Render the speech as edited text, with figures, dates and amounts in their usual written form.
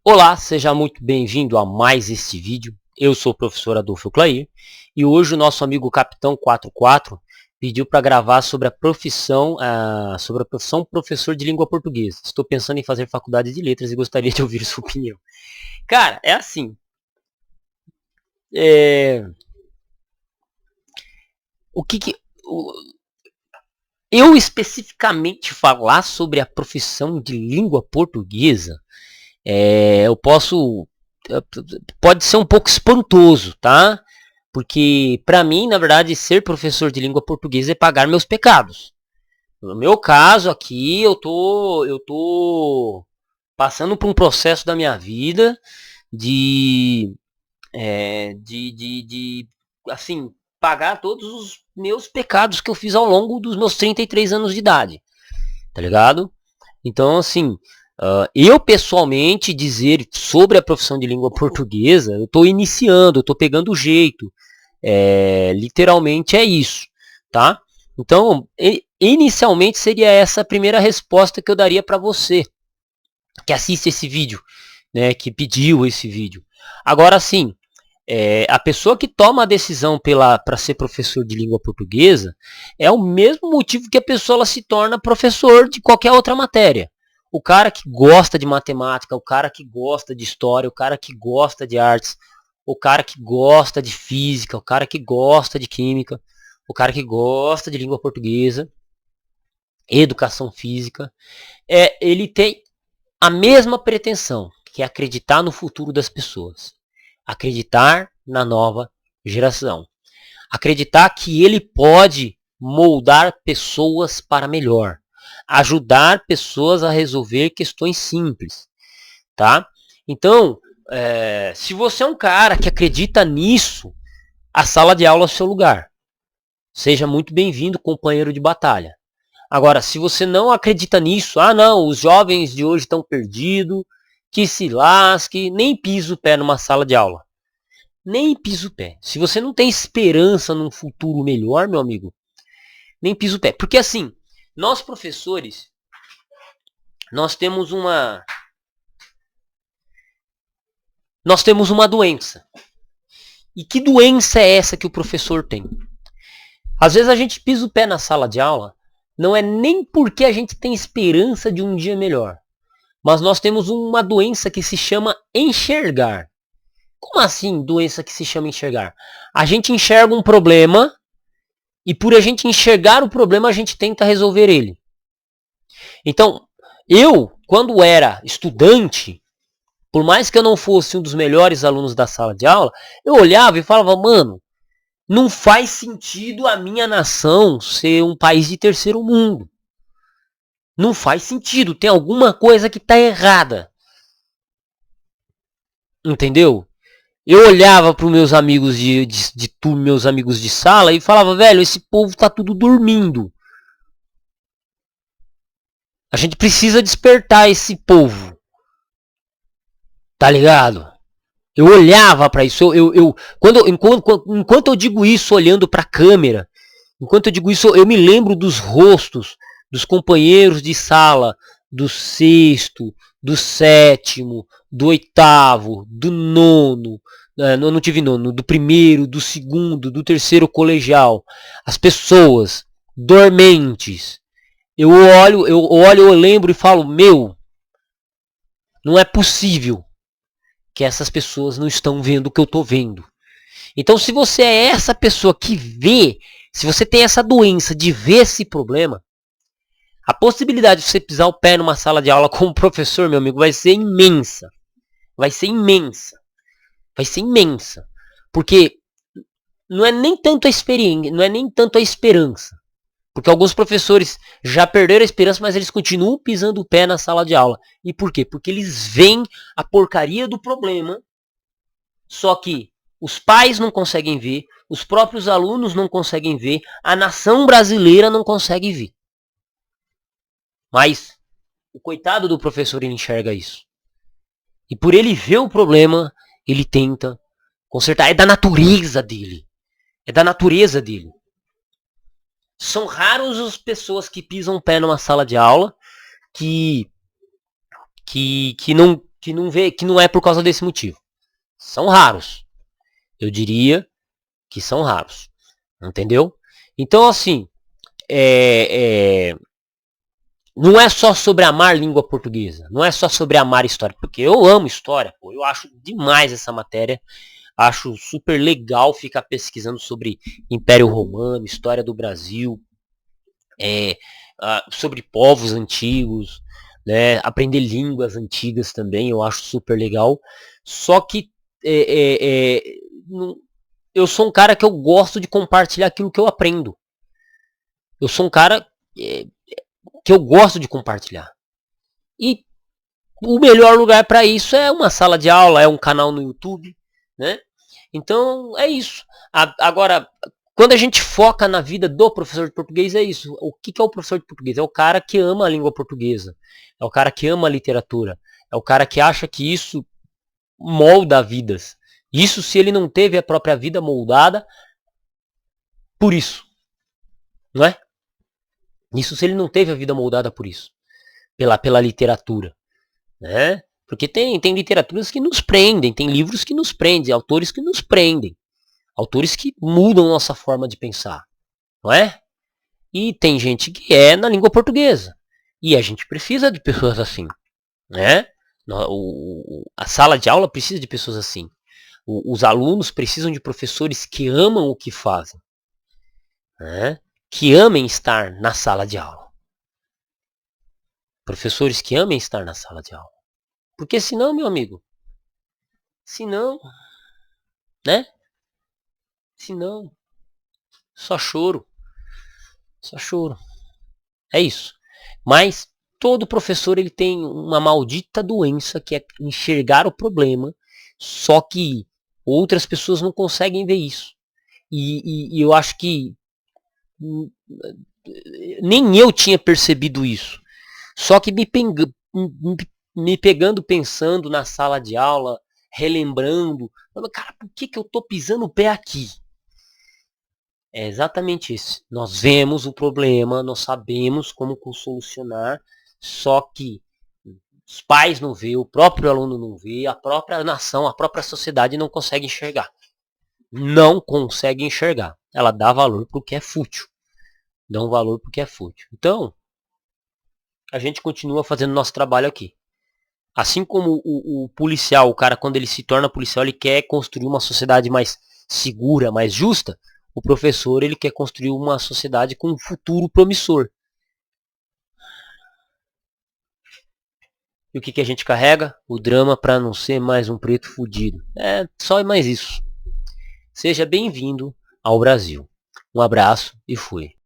Olá, seja muito bem-vindo a mais este vídeo. Eu sou o professor Adolfo Clair e hoje o nosso amigo Capitão 44 pediu para gravar sobre a profissão professor de língua portuguesa. Estou pensando em fazer faculdade de letras e gostaria de ouvir sua opinião. Cara, é assim. é, o que, que o- eu especificamente falar sobre a profissão de língua portuguesa, eu posso pode ser um pouco espantoso, tá? Porque para mim, na verdade, ser professor de língua portuguesa é pagar meus pecados. No meu caso aqui, eu tô passando por um processo da minha vida de de assim, pagar todos os meus pecados que eu fiz ao longo dos meus 33 anos de idade, tá ligado? Então, assim, eu pessoalmente dizer sobre a profissão de língua portuguesa, eu estou iniciando, eu estou pegando o jeito. Literalmente é isso, tá? Então, inicialmente seria essa a primeira resposta que eu daria para você que assiste esse vídeo, né, que pediu esse vídeo. Agora sim, a pessoa que toma a decisão para ser professor de língua portuguesa é o mesmo motivo que a pessoa ela se torna professor de qualquer outra matéria. O cara que gosta de matemática, o cara que gosta de história, o cara que gosta de artes, o cara que gosta de física, o cara que gosta de química, o cara que gosta de língua portuguesa, educação física, ele tem a mesma pretensão, que é acreditar no futuro das pessoas, acreditar na nova geração, acreditar que ele pode moldar pessoas para melhor, ajudar pessoas a resolver questões simples, tá? Então, se você é um cara que acredita nisso, a sala de aula é o seu lugar. Seja muito bem-vindo, companheiro de batalha. Agora, se você não acredita nisso, não, os jovens de hoje estão perdidos, que se lasque, nem pisa o pé numa sala de aula. Nem pisa o pé. Se você não tem esperança num futuro melhor, meu amigo, nem pisa o pé. Porque assim, nós professores, nós temos uma doença. E que doença é essa que o professor tem? Às vezes a gente pisa o pé na sala de aula, não é nem porque a gente tem esperança de um dia melhor, mas nós temos uma doença que se chama enxergar. Como assim doença que se chama enxergar? A gente enxerga um problema e por a gente enxergar o problema a gente tenta resolver ele. Então, eu, quando era estudante, por mais que eu não fosse um dos melhores alunos da sala de aula, eu olhava e falava, mano, não faz sentido a minha nação ser um país de terceiro mundo. Não faz sentido, tem alguma coisa que está errada. Entendeu? Eu olhava para os meus amigos de turma, meus amigos de sala e falava, velho, esse povo tá tudo dormindo. A gente precisa despertar esse povo. Tá ligado? Eu olhava para isso, enquanto eu digo isso olhando para a câmera, enquanto eu digo isso, eu me lembro dos rostos dos companheiros de sala, do sexto, do sétimo, do oitavo, do nono, não tive nono, do primeiro, do segundo, do terceiro colegial. As pessoas dormentes. Eu lembro e falo, meu, não é possível que essas pessoas não estão vendo o que eu estou vendo. Então, se você é essa pessoa que vê, se você tem essa doença de ver esse problema, a possibilidade de você pisar o pé numa sala de aula como professor, meu amigo, vai ser imensa. Vai ser imensa. Vai ser imensa. Porque não é nem tanto a experiência, não é nem tanto a esperança. Porque alguns professores já perderam a esperança, mas eles continuam pisando o pé na sala de aula. E por quê? Porque eles veem a porcaria do problema, só que os pais não conseguem ver, os próprios alunos não conseguem ver, a nação brasileira não consegue ver. Mas o coitado do professor ele enxerga isso. E por ele ver o problema, ele tenta consertar. É da natureza dele. É da natureza dele. São raros as pessoas que pisam o pé numa sala de aula que que não vê, que não é por causa desse motivo. São raros. Eu diria que são raros. Entendeu? Então, assim, não é só sobre amar língua portuguesa. Não é só sobre amar história. Porque eu amo história. Pô, eu acho demais essa matéria. Acho super legal ficar pesquisando sobre Império Romano, história do Brasil, sobre povos antigos, né? Aprender línguas antigas também, eu acho super legal. Só que eu sou um cara que eu gosto de compartilhar aquilo que eu aprendo. Eu sou um cara que eu gosto de compartilhar. E o melhor lugar para isso é uma sala de aula, é um canal no YouTube, né? Então é isso. Agora, quando a gente foca na vida do professor de português, é isso. O que é o professor de português? É o cara que ama a língua portuguesa. É o cara que ama a literatura. É o cara que acha que isso molda vidas. Isso se ele não teve a própria vida moldada por isso. Não é? Isso se ele não teve a vida moldada por isso. Pela literatura. Né? Porque tem literaturas que nos prendem, tem livros que nos prendem, autores que nos prendem. Autores que mudam nossa forma de pensar. Não é? E tem gente que é na língua portuguesa. E a gente precisa de pessoas assim. Né? A sala de aula precisa de pessoas assim. Os alunos precisam de professores que amam o que fazem. Né? Que amem estar na sala de aula. Professores que amem estar na sala de aula. Porque senão, meu amigo, senão, né? Senão, só choro. Só choro. É isso. Mas todo professor ele tem uma maldita doença que é enxergar o problema, só que outras pessoas não conseguem ver isso. E eu acho que nem eu tinha percebido isso. Só que me pegando pensando na sala de aula, relembrando, cara, por que eu tô pisando o pé aqui? É exatamente isso. Nós vemos o problema, nós sabemos como solucionar, só que os pais não vê, o próprio aluno não vê, a própria nação, a própria sociedade não consegue enxergar. Não consegue enxergar. Ela dá valor porque é fútil. Dá um valor porque é fútil. Então, a gente continua fazendo nosso trabalho aqui. Assim como o policial, o cara quando ele se torna policial, ele quer construir uma sociedade mais segura, mais justa. O professor ele quer construir uma sociedade com um futuro promissor. E o que a gente carrega? O drama para não ser mais um preto fudido. É só mais isso. Seja bem-vindo ao Brasil. Um abraço e fui.